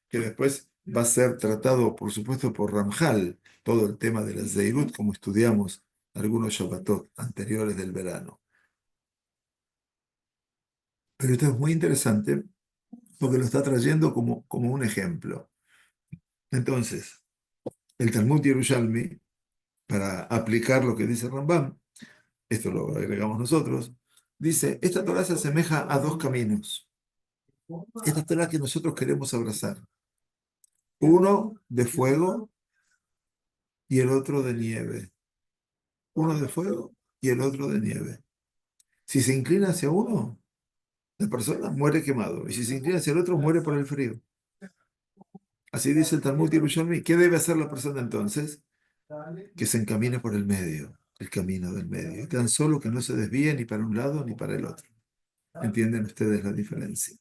que después va a ser tratado, por supuesto, por Ramjal, todo el tema de la zehirut, como estudiamos algunos Shabbatot anteriores del verano. Pero esto es muy interesante porque lo está trayendo como un ejemplo. Entonces, el Talmud Yerushalmi, para aplicar lo que dice Rambam, esto lo agregamos nosotros, dice, esta Torah se asemeja a dos caminos. Esta Torah que nosotros queremos abrazar. Uno de fuego y el otro de nieve. Uno de fuego y el otro de nieve. Si se inclina hacia uno, la persona muere quemado. Y si se inclina hacia el otro, muere por el frío. Así dice el Talmud Yerushalmi. ¿Qué debe hacer la persona entonces? Que se encamine por el medio, el camino del medio. Tan solo que no se desvíe ni para un lado ni para el otro. ¿Entienden ustedes la diferencia?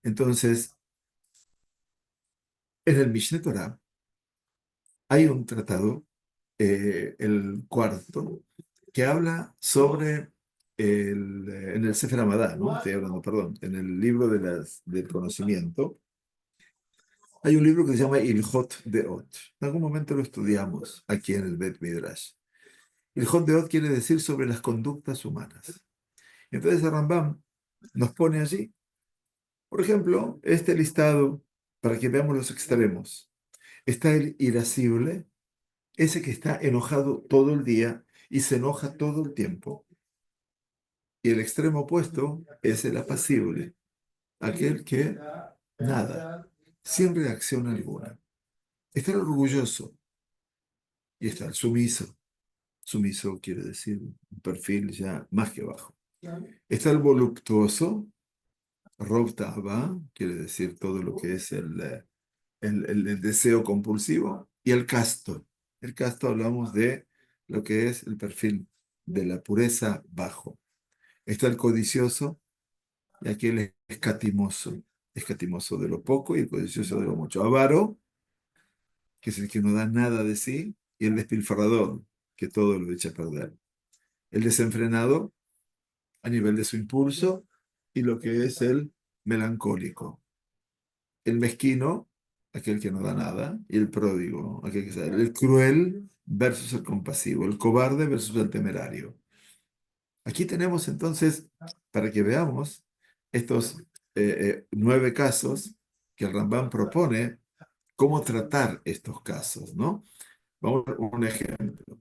Entonces, en el Mishneh Torah hay un tratado, el cuarto, que habla sobre en el Sefer Hamadá, ¿no? Estoy hablando, perdón, en el libro del conocimiento, hay un libro que se llama Ilhot Deot. En algún momento lo estudiamos aquí en el Bet Midrash. Ilhot Deot quiere decir sobre las conductas humanas. Entonces el Rambam nos pone allí, por ejemplo, este listado para que veamos los extremos. Está el irascible, ese que está enojado todo el día y se enoja todo el tiempo. Y el extremo opuesto es el apacible, aquel que nada, sin reacción alguna. Está el orgulloso y está el sumiso. Sumiso quiere decir un perfil ya más que bajo. Está el voluptuoso, Rob Ta'aba, quiere decir todo lo que es el deseo compulsivo, y el casto. El casto hablamos de lo que es el perfil de la pureza bajo. Está el codicioso y aquel escatimoso de lo poco y el codicioso de lo mucho. Avaro, que es el que no da nada de sí, y el despilfarrador, que todo lo echa a perder. El desenfrenado, a nivel de su impulso, y lo que es el melancólico. El mezquino, aquel que no da nada, y el pródigo, aquel que sabe. El cruel versus el compasivo, el cobarde versus el temerario. Aquí tenemos entonces, para que veamos estos 9 casos que el Rambam propone, cómo tratar estos casos, ¿no? Vamos a ver un ejemplo.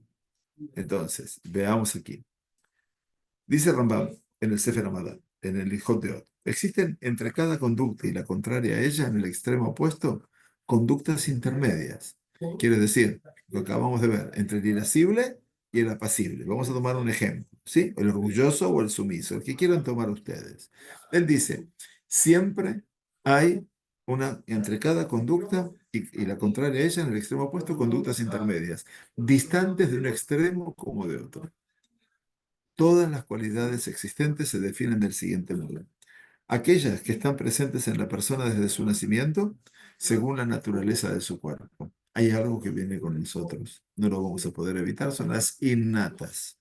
Entonces, veamos aquí. Dice Rambam en el Sefer Hamadá, en el Lijot de Ot, existen entre cada conducta y la contraria a ella, en el extremo opuesto, conductas intermedias. Quiere decir, lo que acabamos de ver, entre el irascible y el apacible. Vamos a tomar un ejemplo, ¿sí? El orgulloso o el sumiso, el que quieran tomar ustedes. Él dice, siempre hay entre cada conducta y la contraria a ella, en el extremo opuesto, conductas intermedias, distantes de un extremo como de otro. Todas las cualidades existentes se definen del siguiente modo. Aquellas que están presentes en la persona desde su nacimiento, según la naturaleza de su cuerpo. Hay algo que viene con nosotros, no lo vamos a poder evitar, son las innatas.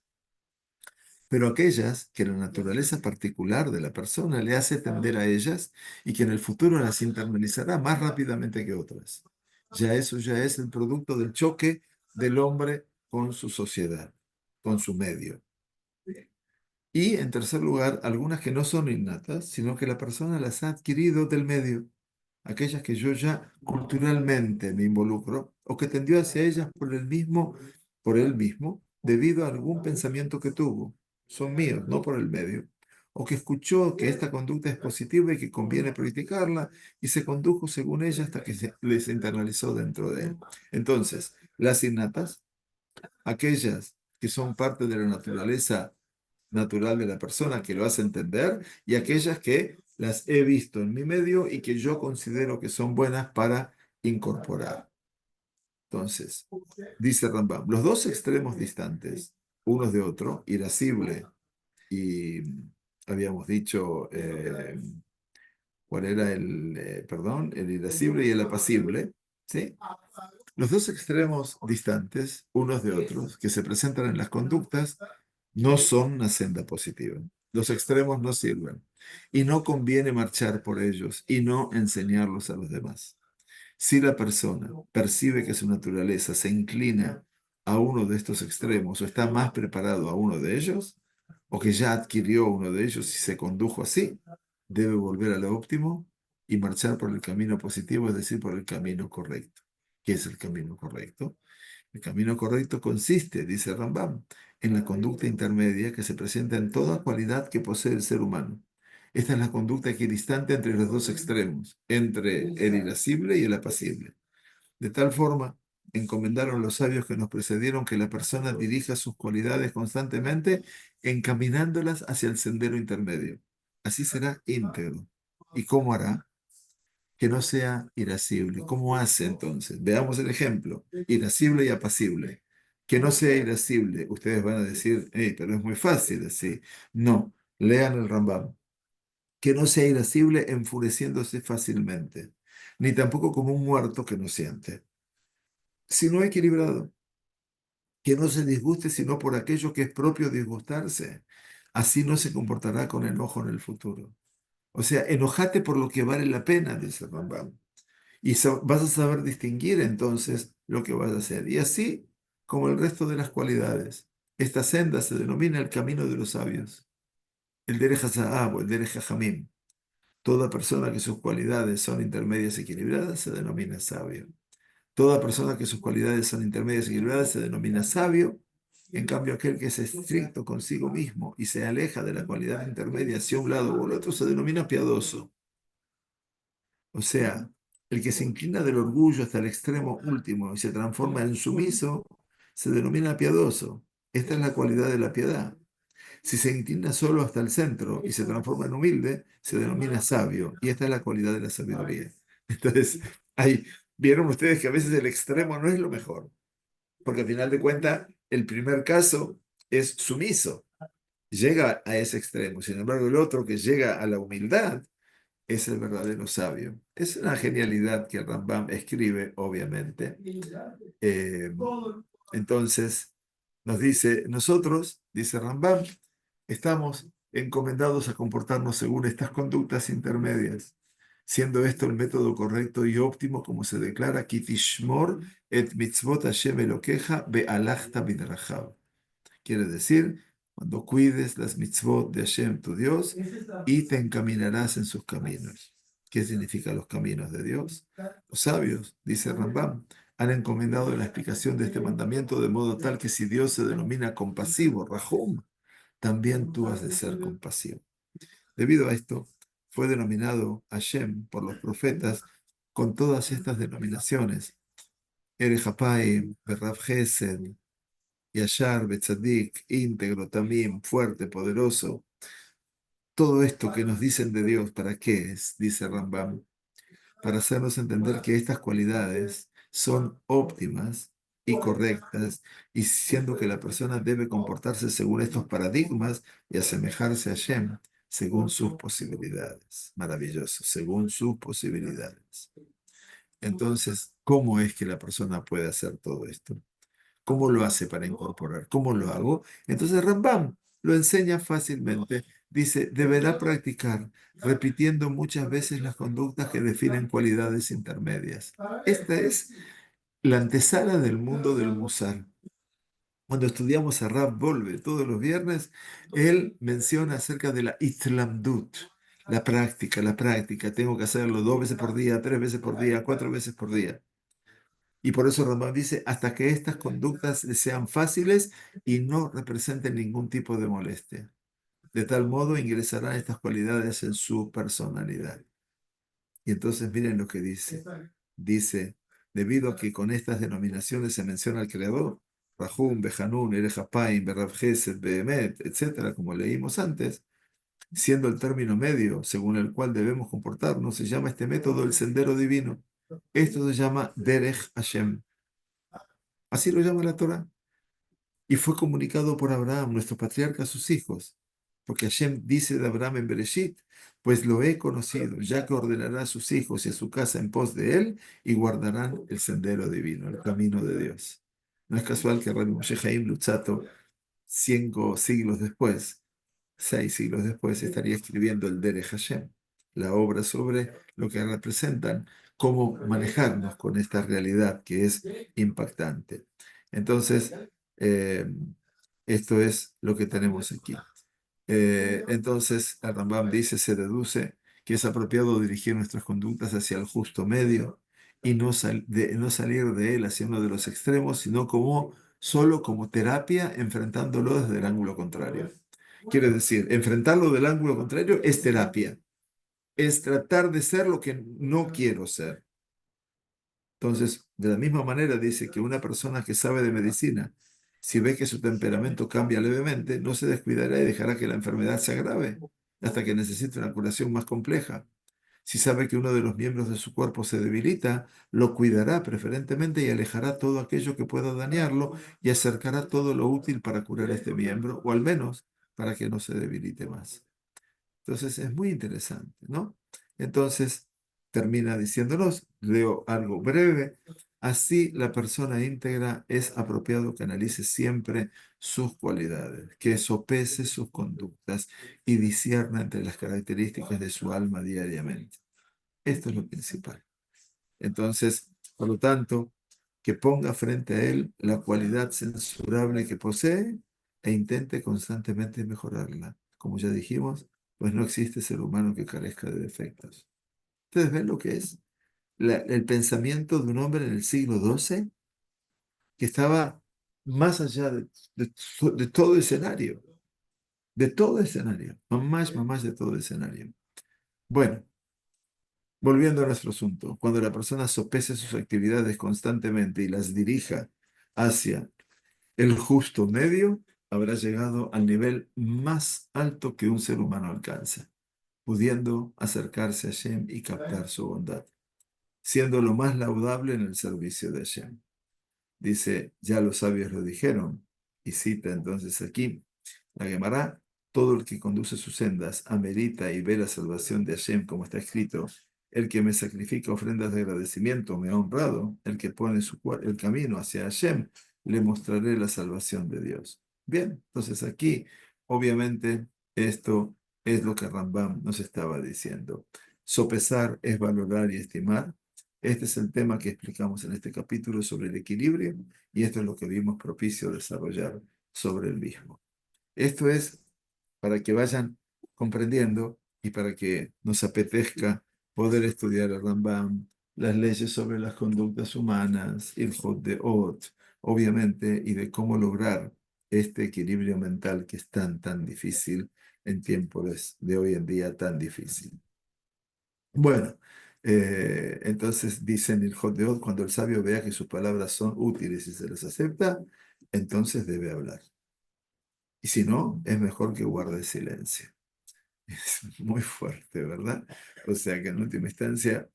Pero aquellas que la naturaleza particular de la persona le hace tender a ellas y que en el futuro las internalizará más rápidamente que otras. Eso ya es el producto del choque del hombre con su sociedad, con su medio. Y en tercer lugar, algunas que no son innatas, sino que la persona las ha adquirido del medio, aquellas que yo ya culturalmente me involucro o que tendió hacia ellas por él mismo, debido a algún pensamiento que tuvo. Son míos, no por el medio. O que escuchó que esta conducta es positiva y que conviene practicarla y se condujo según ella hasta que les internalizó dentro de él. Entonces, las innatas, aquellas que son parte de la naturaleza natural de la persona que lo hace entender y aquellas que las he visto en mi medio y que yo considero que son buenas para incorporar. Entonces, dice Rambam, los dos extremos distantes, unos de otro, irascible y habíamos dicho, ¿cuál era perdón, el irascible y el apacible? ¿Sí? Los dos extremos distantes, unos de otros, que se presentan en las conductas, no son una senda positiva. Los extremos no sirven y no conviene marchar por ellos y no enseñarlos a los demás. Si la persona percibe que su naturaleza se inclina a uno de estos extremos o está más preparado a uno de ellos, o que ya adquirió uno de ellos y se condujo así, debe volver a lo óptimo y marchar por el camino positivo, es decir, por el camino correcto. ¿Qué es el camino correcto? El camino correcto consiste, dice Rambam, en la conducta intermedia que se presenta en toda cualidad que posee el ser humano. Esta es la conducta equidistante entre los dos extremos, entre el irascible y el apacible. De tal forma, encomendaron los sabios que nos precedieron que la persona dirija sus cualidades constantemente, encaminándolas hacia el sendero intermedio. Así será íntegro. ¿Y cómo hará? Que no sea irascible. ¿Cómo hace entonces? Veamos el ejemplo. Irascible y apacible. Que no sea irascible. Ustedes van a decir, hey, pero es muy fácil así. No, lean el Rambam. Que no sea irascible enfureciéndose fácilmente, ni tampoco como un muerto que no siente, sino equilibrado. Que no se disguste sino por aquello que es propio disgustarse. Así no se comportará con enojo en el futuro. O sea, enojate por lo que vale la pena, dice Rambam. Y vas a saber distinguir entonces lo que vas a hacer. Y así como el resto de las cualidades. Esta senda se denomina el camino de los sabios, el Derech HaZahab o el Derech HaJamim. Toda persona que sus cualidades son intermedias y equilibradas se denomina sabio. Toda persona que sus cualidades son intermedias y equilibradas se denomina sabio. En cambio, aquel que es estricto consigo mismo y se aleja de la cualidad intermedia hacia un lado o el otro se denomina piadoso. O sea, el que se inclina del orgullo hasta el extremo último y se transforma en sumiso, se denomina piadoso. Esta es la cualidad de la piedad. Si se inclina solo hasta el centro y se transforma en humilde, se denomina sabio. Y esta es la cualidad de la sabiduría. Entonces, vieron ustedes que a veces el extremo no es lo mejor, porque al final de cuentas, el primer caso es sumiso, llega a ese extremo. Sin embargo, el otro que llega a la humildad, es el verdadero sabio. Es una genialidad que el Rambam escribe, obviamente. Eh, entonces, nos dice, nosotros, dice Rambam, estamos encomendados a comportarnos según estas conductas intermedias, siendo esto el método correcto y óptimo, como se declara, Kitishmor et mitzvot Hashem Elokeja be'alachta bidrachav. Quiere decir, cuando cuides las mitzvot de Hashem, tu Dios, y te encaminarás en sus caminos. ¿Qué significa los caminos de Dios? Los sabios, dice Rambam, han encomendado la explicación de este mandamiento de modo tal que si Dios se denomina compasivo, Rahum, también tú has de ser compasivo. Debido a esto, fue denominado Hashem por los profetas con todas estas denominaciones. Erejapai, Berrav Gesed, Yashar, Betzadik, íntegro, también fuerte, poderoso. Todo esto que nos dicen de Dios, ¿para qué es? Dice Rambam, para hacernos entender que estas cualidades son óptimas y correctas, y siendo que la persona debe comportarse según estos paradigmas y asemejarse a Shem según sus posibilidades. Maravilloso, según sus posibilidades. Entonces, ¿cómo es que la persona puede hacer todo esto? ¿Cómo lo hace para incorporar? ¿Cómo lo hago? Entonces Rambam lo enseña fácilmente. Dice, deberá practicar, repitiendo muchas veces las conductas que definen cualidades intermedias. Esta es la antesala del mundo del Musar. Cuando estudiamos a Rav Volve todos los viernes, él menciona acerca de la Itlamdut, la práctica, la práctica. Tengo que hacerlo 2 veces por día, 3 veces por día, 4 veces por día. Y por eso Rambam dice, hasta que estas conductas les sean fáciles y no representen ningún tipo de molestia. De tal modo ingresarán estas cualidades en su personalidad. Y entonces miren lo que dice. Dice, debido a que con estas denominaciones se menciona al Creador, Rahum, Behanun, Erejapaim, Berrav Gesed, Behemet, etcétera, como leímos antes, siendo el término medio según el cual debemos comportarnos, se llama este método el sendero divino. Esto se llama Derech Hashem. Así lo llama la Torá. Y fue comunicado por Abraham, nuestro patriarca, a sus hijos. Porque Hashem dice de Abraham en Bereshit, pues lo he conocido, ya que ordenará a sus hijos y a su casa en pos de él y guardarán el sendero divino, el camino de Dios. No es casual que Rabbi Moshe Chaim Luzzatto, 5 siglos después, 6 siglos después, estaría escribiendo el Derech Hashem, la obra sobre lo que representan, cómo manejarnos con esta realidad que es impactante. Entonces, eh, esto es lo que tenemos aquí. Entonces, el Rambam dice, se deduce que es apropiado dirigir nuestras conductas hacia el justo medio y no salir de él hacia uno de los extremos, sino solo como terapia, enfrentándolo desde el ángulo contrario. Quiere decir, enfrentarlo del ángulo contrario es terapia, es tratar de ser lo que no quiero ser. Entonces, de la misma manera dice que una persona que sabe de medicina, si ve que su temperamento cambia levemente, no se descuidará y dejará que la enfermedad se agrave hasta que necesite una curación más compleja. Si sabe que uno de los miembros de su cuerpo se debilita, lo cuidará preferentemente y alejará todo aquello que pueda dañarlo y acercará todo lo útil para curar este miembro, o al menos para que no se debilite más. Entonces es muy interesante, ¿no? Entonces termina diciéndonos, leo algo breve, así la persona íntegra es apropiado que analice siempre sus cualidades, que sopese sus conductas y discierna entre las características de su alma diariamente. Esto es lo principal. Entonces, por lo tanto, que ponga frente a él la cualidad censurable que posee e intente constantemente mejorarla. Como ya dijimos, pues no existe ser humano que carezca de defectos. ¿Ustedes ven lo que es el pensamiento de un hombre en el siglo XII que estaba más allá de todo escenario? De todo escenario. Más de todo escenario. Bueno. Volviendo a nuestro asunto, cuando la persona sopese sus actividades constantemente y las dirija hacia el justo medio, habrá llegado al nivel más alto que un ser humano alcanza, pudiendo acercarse a Hashem y captar su bondad, siendo lo más laudable en el servicio de Hashem. Dice, ya los sabios lo dijeron, y cita entonces aquí la Gemara, todo el que conduce sus sendas amerita y ve la salvación de Hashem, como está escrito, el que me sacrifica ofrendas de agradecimiento me ha honrado, el que pone el camino hacia Hashem, le mostraré la salvación de Dios. Bien, entonces aquí, obviamente, esto es lo que Rambam nos estaba diciendo. Sopesar es valorar y estimar. Este es el tema que explicamos en este capítulo sobre el equilibrio y esto es lo que vimos propicio desarrollar sobre el mismo. Esto es para que vayan comprendiendo y para que nos apetezca poder estudiar el Rambam, las leyes sobre las conductas humanas, el Hot, obviamente, y de cómo lograr este equilibrio mental que es tan difícil en tiempos de hoy en día tan difícil. Bueno, entonces dicen el Hot, cuando el sabio vea que sus palabras son útiles y se las acepta, entonces debe hablar. Y si no, es mejor que guarde silencio. Es muy fuerte, ¿verdad? O sea que en última instancia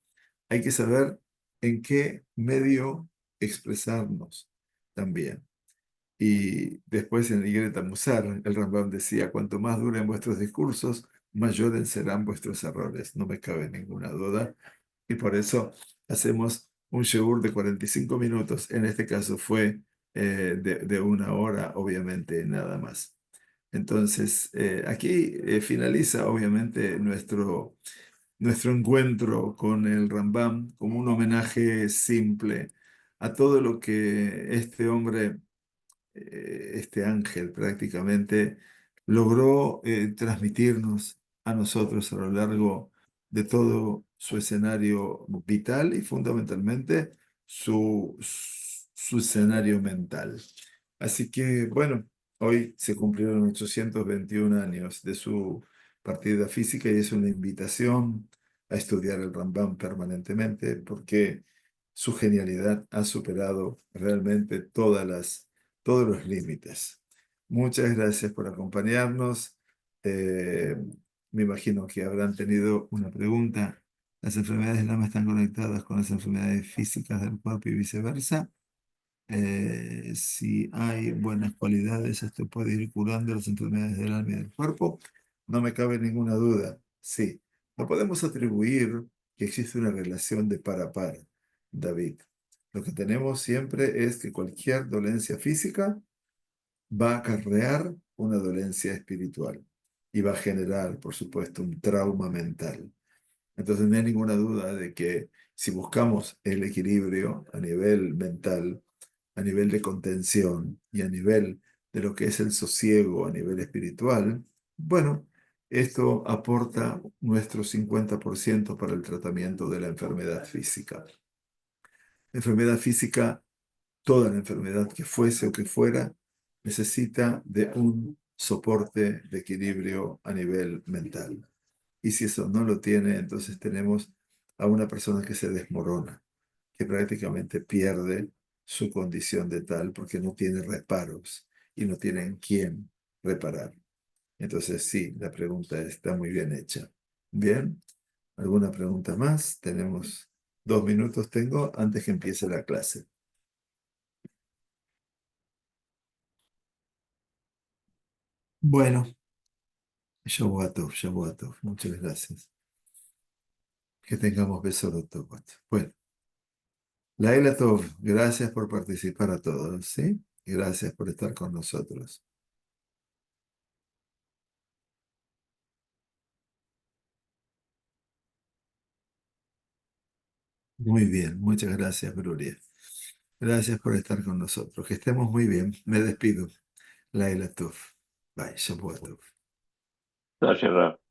hay que saber en qué medio expresarnos también. Y después en Greta Musar, el Rambam decía, cuanto más duren vuestros discursos, mayores serán vuestros errores. No me cabe ninguna duda. Y por eso hacemos un shiur de 45 minutos. En este caso fue de 1 hora, obviamente, nada más. Entonces, aquí finaliza obviamente nuestro encuentro con el Rambam como un homenaje simple a todo lo que este hombre, este ángel prácticamente, logró transmitirnos a nosotros a lo largo de todo su escenario vital y fundamentalmente su escenario mental. Así que, bueno, hoy se cumplieron 821 años de su partida física y es una invitación a estudiar el Rambam permanentemente porque su genialidad ha superado realmente todos los límites. Muchas gracias por acompañarnos. Eh, Me imagino que habrán tenido una pregunta Las enfermedades del alma están conectadas con las enfermedades físicas del cuerpo y viceversa. Si hay buenas cualidades, esto puede ir curando las enfermedades del alma y del cuerpo. No me cabe ninguna duda. Sí, no podemos atribuir que existe una relación de par a par, David. Lo que tenemos siempre es que cualquier dolencia física va a acarrear una dolencia espiritual y va a generar, por supuesto, un trauma mental. Entonces no hay ninguna duda de que si buscamos el equilibrio a nivel mental, a nivel de contención y a nivel de lo que es el sosiego a nivel espiritual, bueno, esto aporta nuestro 50% para el tratamiento de la enfermedad física. La enfermedad física, toda la enfermedad que fuese o que fuera, necesita de un soporte de equilibrio a nivel mental. Y si eso no lo tiene, entonces tenemos a una persona que se desmorona, que prácticamente pierde su condición de tal porque no tiene reparos y no tiene en quién reparar. Entonces sí, la pregunta está muy bien hecha. Bien, ¿alguna pregunta más? Tenemos 2 minutos, tengo, antes que empiece la clase. Bueno, Shavua Tov, Shavua Tov. Muchas gracias. Que tengamos besos de Tov. Bueno. Laila Tov, gracias por participar a todos, ¿sí? Gracias por estar con nosotros. Muy bien, muchas gracias, Bruria. Gracias por estar con nosotros. Que estemos muy bien. Me despido. Laila Tov. Bye, Shabbat Tov. Gracias, Raf.